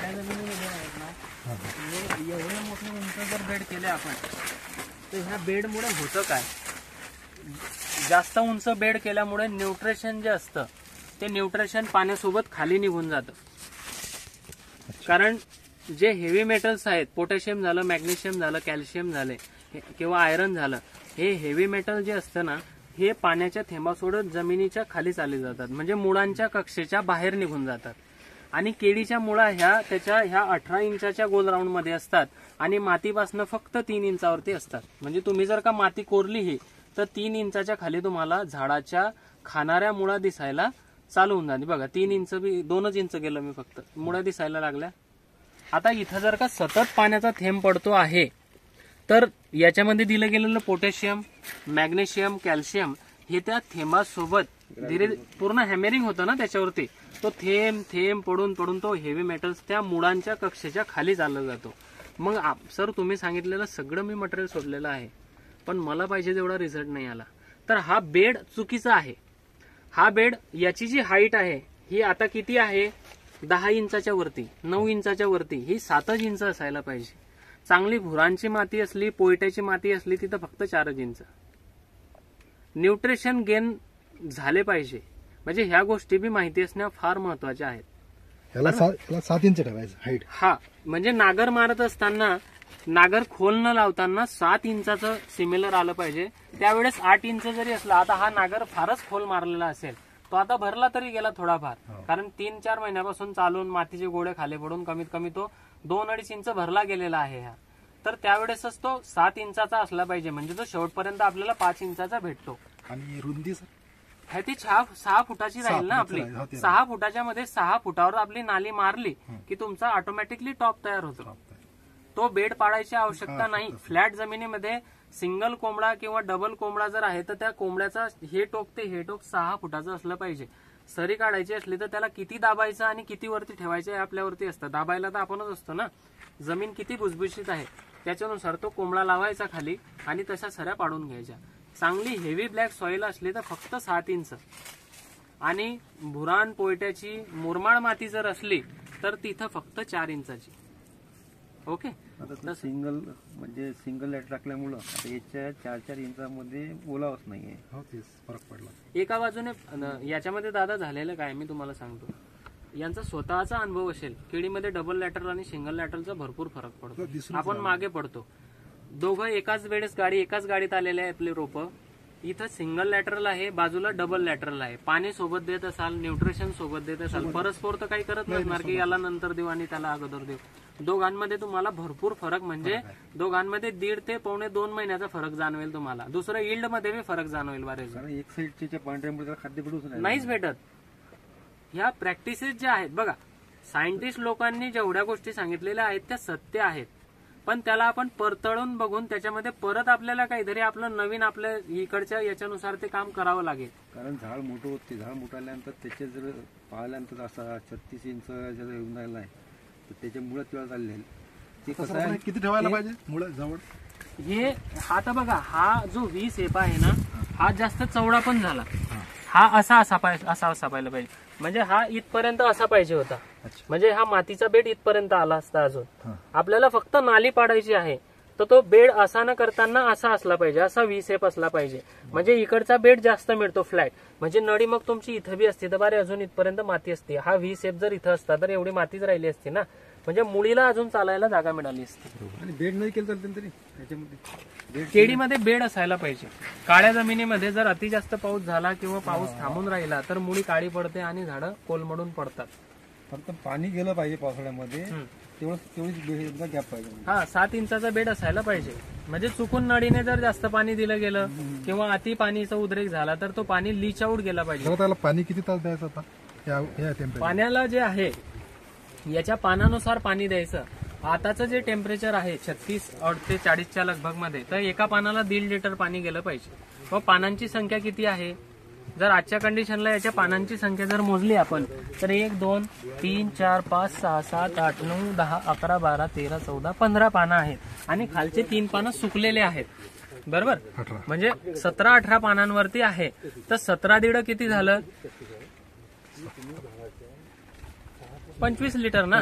काळ्या जमिनीमध्ये आहेत ना, एवढे मोठे उंच जर बेड केले आपण, तर ह्या बेडमुळे होतं काय, जास्त उंच बेड केल्यामुळे न्यूट्रिशन जे असतं ते न्यूट्रिशन पाण्यासोबत खाली निघून जातं. कारण जे हेवी मेटल्स आहेत, पोटॅशियम झालं, मॅग्नेशियम झालं, कॅल्शियम झाले किंवा आयरन झालं, हे हेवी मेटल जे असतं ना, हे पाण्याच्या थेंबासोबत जमिनीच्या खाली चालले जातात, म्हणजे मुळांच्या कक्षेच्या बाहेर निघून जातात. आणि केळीच्या मुळा ह्या त्याच्या ह्या 18 इंचाच्या गोल राऊंड मध्ये असतात आणि मातीपासून फक्त 3 इंचावरती असतात. म्हणजे तुम्ही जर का माती कोरली ही, तर 3 इंचाच्या खाली तुम्हाला झाडाच्या खाणाऱ्या मुळा दिसायला चालू होऊन जाते. बघा 3 इंच, 2च इंच गेलं मी, फक्त मुळा दिसायला लागल्या. आता इथं जर का सतत पाण्याचा थेंब पडतो आहे, तर याच्यामध्ये दिलं गेलेलं पोटॅशियम, मॅग्नेशियम, कॅल्शियम हे त्या थेंबासोबत धीरे पूर्ण हॅमेरिंग होतं ना त्याच्यावरती, तो थेंब थेंब पडून पडून तो हेवी मेटल्स त्या मुळांच्या कक्षेच्या खाली चालला जातो. मग सर तुम्ही सांगितलेलं सगळं मी मटेरियल सोडलेलं आहे, पण मला पाहिजे तेवढा रिझल्ट नाही आला. तर हा बेड चुकीचा आहे. हा बेड, याची जी हाईट आहे ही आता किती आहे, 10 इंचाच्या वरती, 9 इंचाच्या वरती, ही 7 इंच असायला पाहिजे. चांगली भुरांची माती असली, पोयट्याची माती असली, तिथं फक्त 4 इंच. न्यूट्रिशन गेन झाले पाहिजे, म्हणजे ह्या गोष्टी बी माहिती असण्या फार महत्वाच्या आहेत. याला 7 इंच ठेवायचं हाईट. हा, म्हणजे नागर मारत असताना, नागर खोल न लावताना 7 इंचाचं सिमिलर आलं पाहिजे. त्यावेळेस 8 इंच जरी असला, आता हा नागर फारच खोल मारलेला असेल, तो आता भरला तरी गेला थोडाफार, कारण 3-4 महिन्यापासून चालून मातीचे गोळे खाली पडून कमीत कमी तो 2-2.5 इंच भरला गेलेला आहे हा. तर त्यावेळेसच तो 7 इंचाचा असला पाहिजे, म्हणजे तो शेवटपर्यंत आपल्याला 5 इंचाचा भेटतो. आणि रुंदी ती 6 फुटाची राहील ना आपली. 6 फुटाच्या मध्ये 6 फुटावर आपली नाली मारली की तुमचा ऑटोमॅटिकली टॉप तयार होतो. तो बेड पाडायची आवश्यकता नाही. फ्लॅट जमिनीमध्ये सिंगल कोंबडा किंवा डबल कोंबडा जर आहे, तर त्या कोंबड्याचा हे टोक ते हे टोक 6 फुटाचं असलं पाहिजे. सरी काढायची असली तर त्याला किती दाबायचं आणि किती वरती ठेवायचं हे आपल्यावरती असतं. दाबायला तर आपणच असतो ना. जमीन किती भुसभुशीत आहे त्याच्यानुसार तो कोंबडा लावायचा खाली आणि तशा सऱ्या पाडून घ्यायच्या. चांगली हेवी ब्लॅक सॉइल असली तर फक्त 7 इंच, आणि भुरान पोयट्याची मुरमाड माती जर असली तर तिथं फक्त 4 इंचाची. ओके. आता सिंगल म्हणजे सिंगल लॅट टाकल्यामुळं आता याच्या 4-4 इंचामध्ये ओलावच नाहीये. हो, तेच फरक पडला. एका बाजूने याच्यामध्ये दादा झालेलं काय मी तुम्हाला सांगतो. यांचा स्वतःचा अनुभव असेल, केळीमध्ये डबल लॅटरल आणि सिंगल लॅटरलचा भरपूर फरक पडतो. आपण मागे पडतो. दोघं एकाच वेळेस एकाच गाडीत आलेले आहे आपले रोप. इथं सिंगल लॅटरल आहे, बाजूला डबल लॅटरल आहे. पाणी सोबत देत असाल, न्यूट्रिशन सोबत देत असाल, परस्पर तर काही करत नसणार की याला नंतर देऊ आणि त्याला अगोदर देऊ. दोघांमध्ये तुम्हाला भरपूर फरक, म्हणजे दोघांमध्ये 1.5 ते 2.25 महिन्याचा फरक जाणवेल तुम्हाला. दुसरं यील्ड मध्ये बी फरक जाणवेल बरेच. एक साईडच्या पांढऱ्यामुळे खाद्य भेटूच नाहीच भेटत. ह्या प्रॅक्टिसेस ज्या आहेत बघा, सायंटिस्ट लोकांनी जेवढ्या गोष्टी सांगितलेल्या आहेत त्या सत्य आहेत, पण त्याला आपण परतळून बघून त्याच्यामध्ये परत आपल्याला काहीतरी आपलं नवीन आपल्या इकडच्या याच्यानुसार ते काम करावं लागेल. कारण झाड मोठं होते, झाड मोठं आल्यानंतर त्याचे जर पाहिल्यानंतर असा 36 इंच जर येऊन राहिला आहे तर त्याच्या मुळात तेव्हा चालले ते कसं आहे, किती ठेवायला पाहिजे मुळात जवळ. हे आता बघा, हा जो 20 एपा आहे ना, हा जास्त चौडा पण झाला. हा असा पाहिला पाहिजे, म्हणजे हा इथपर्यंत असा पाहिजे होता. म्हणजे हा मातीचा बेड इथपर्यंत आला असता. अजून आपल्याला फक्त नाली पाडायची आहे, तर तो बेड असा न करताना असा असला पाहिजे, असा 20 एप असला पाहिजे. म्हणजे इकडचा बेड जास्त मिळतो फ्लॅट. म्हणजे नळी मग तुमची इथं बी असते तर बारे अजून इथपर्यंत माती असते. हा 20 एप जर इथं असता तर एवढी मातीच राहिली असती ना, म्हणजे मुळीला अजून चालायला जागा मिळाली असती. आणि बेड नाही केलं तर तरी त्याच्यामध्ये केळीमध्ये बेड असायला पाहिजे. काळ्या जमिनीमध्ये जर अति जास्त पाऊस झाला किंवा पाऊस थांबून राहिला तर मुळी काळी पडते आणि झाडं कोलमडून पडतात. फक्त पाणी गेलं पाहिजे पावसाळ्यामध्ये, तेवढीच गॅप पाहिजे. हा, 7 इंचाचा बेड असायला पाहिजे. म्हणजे चुकून नळीने जर जास्त पाणी दिलं गेलं किंवा अति पाणीचा उद्रेक झाला तर तो पाणी लीच आउट गेला पाहिजे. त्याला पाणी किती तास द्यायचं आता पाण्याला जे आहे याच्या पानानुसार पाणी द्यायचं. आताचं जे टेम्परेचर आहे 36 ते 40च्या लगभग मध्ये, तर एका पानाला 1.5 लिटर पाणी गेलं पाहिजे. व पानांची संख्या किती आहे, जर आजच्या कंडिशनला याच्या पानांची संख्या जर मोजली आपण तर 1 2 3 4 5 6 7 8 9 10 11 12 13 14 15 पानं आहेत. आणि खालचे 3 पानं सुकलेले आहेत. बरोबर, म्हणजे 17-18 पानांवरती आहे. तर 17 दीड किती झालं, 25 लिटर ना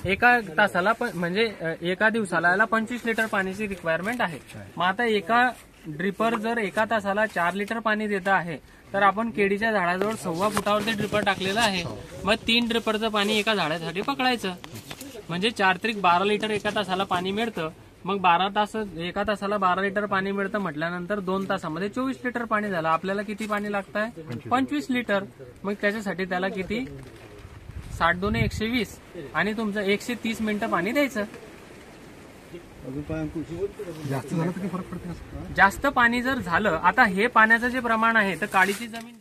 एका तासाला म्हणजे एका दिवसाला याला 25 लिटर पाण्याची रिक्वायरमेंट आहे. मग आता एका ड्रिपर जर एका तासाला 4 लिटर पाणी देत आहे तर आपण केळीच्या झाडाजवळ 1.25 फुटावरती ड्रिपर टाकलेलं आहे. मग 3 ड्रिपरचं पाणी एका झाडासाठी पकडायचं म्हणजे 4 त्रिक 12 लिटर एका तासाला पाणी मिळतं. मग 12 तास एका तासाला 12 लिटर पाणी मिळतं म्हटल्यानंतर 2 तासामध्ये 24 लिटर पाणी झालं. आपल्याला किती पाणी लागतंय 25 लिटर. मग त्याच्यासाठी त्याला किती 60 × 120 आणि तुमचं 130 मिनिटं पाणी द्यायचं. जास्त झालं तर काही फरक पडते का? जास्त पाणी जर झालं आता हे पाण्याचं जे प्रमाण आहे तर काळीची जमीन